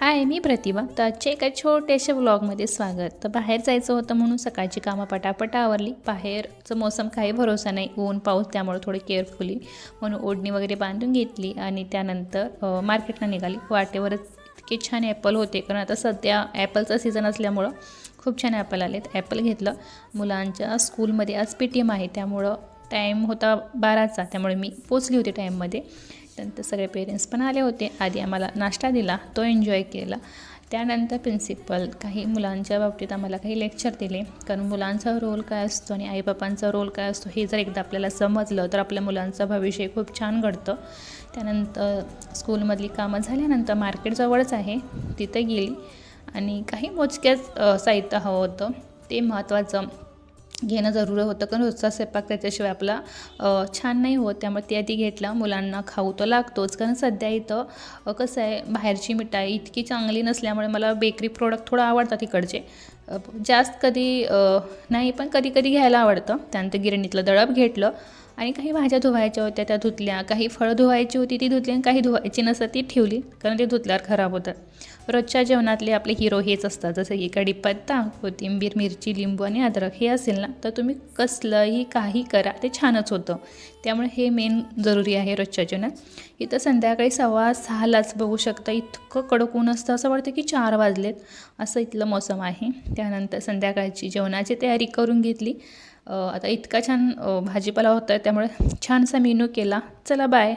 हाय, मी प्रतिभा. तर आजच्या एका छोट्याशा व्लॉगमध्ये स्वागत. तर बाहेर जायचं होतं म्हणून सकाळची कामं पटापट आवरली. बाहेरचं मोसम काही भरोसा नाही, ऊन पाऊस, त्यामुळे थोडी केअरफुली म्हणून ओढणी वगैरे बांधून घेतली आणि त्यानंतर मार्केटला निघाली. वाटेवरच इतके छान ॲपल होते, कारण आता सध्या ॲपलचा सीझन असल्यामुळं खूप छान ॲपल आलेत. ॲपल घेतलं. मुलांच्या स्कूलमध्ये आज PTM आहे, त्यामुळं टाईम होता 12चा, त्यामुळे मी पोचली होती टाईममध्ये. त्यानंतर सगळे पेरेंट्स पण आले होते. आधी आम्हाला नाश्ता दिला, तो एन्जॉय केला. त्यानंतर प्रिन्सिपल काही मुलांच्या बाबतीत आम्हाला काही लेक्चर दिले, कारण मुलांचा रोल काय असतो आणि आईबापांचा रोल काय असतो हे जर एकदा आपल्याला समजलं तर आपल्या मुलांचं भविष्य खूप छान घडतं. त्यानंतर स्कूलमधली कामं झाल्यानंतर मार्केट जवळच आहे, तिथे गेली आणि काही मोजक्याच साहित्य हवं होतं, ते महत्त्वाचं घेणं जरूर होतं, कारण रोजचा स्वयंपाक त्याच्याशिवाय आपला छान नाही होत. त्यामुळे ते आधी घेतला. मुलांना खाऊ तर लागतोच, कारण सध्या इथं कसं आहे, बाहेरची मिठाई इतकी चांगली नसल्यामुळे मला बेकरी प्रोडक्ट थोडं आवडतात तिकडचे. जास्त कधी नाही, पण कधी कधी घ्यायला आवडतं. त्यानंतर गिरणीतलं दळप घेतलं आणि काही भाज्या धुवायच्या होत्या त्या धुतल्या, काही फळं धुवायची होती ती धुतली आणि काही धुवायची नसतात ती ठेवली, कारण ते धुतल्यावर खराब होतात. रोजच्या जेवणातले आपले हिरो हेच असतात, जसं की कढीपत्ता, कोथिंबीर, मिरची, लिंबू आणि अद्रक हे असेल ना, तर तुम्ही कसलंही काही करा ते छानच होतं. त्यामुळे हे मेन जरुरी आहे रोजच्या जेवणात. इथं संध्याकाळी 5:15लाच बघू शकता, इतकं कडक ऊन असतं, असं वाटतं की 4 वाजलेत, असं इथलं मौसम आहे. त्यानंतर संध्याकाळची जेवणाची तयारी करून घेतली. आता इतका छान भाजीपाला होता, त्यामुळे छानसा मेनू केला. चला बाय.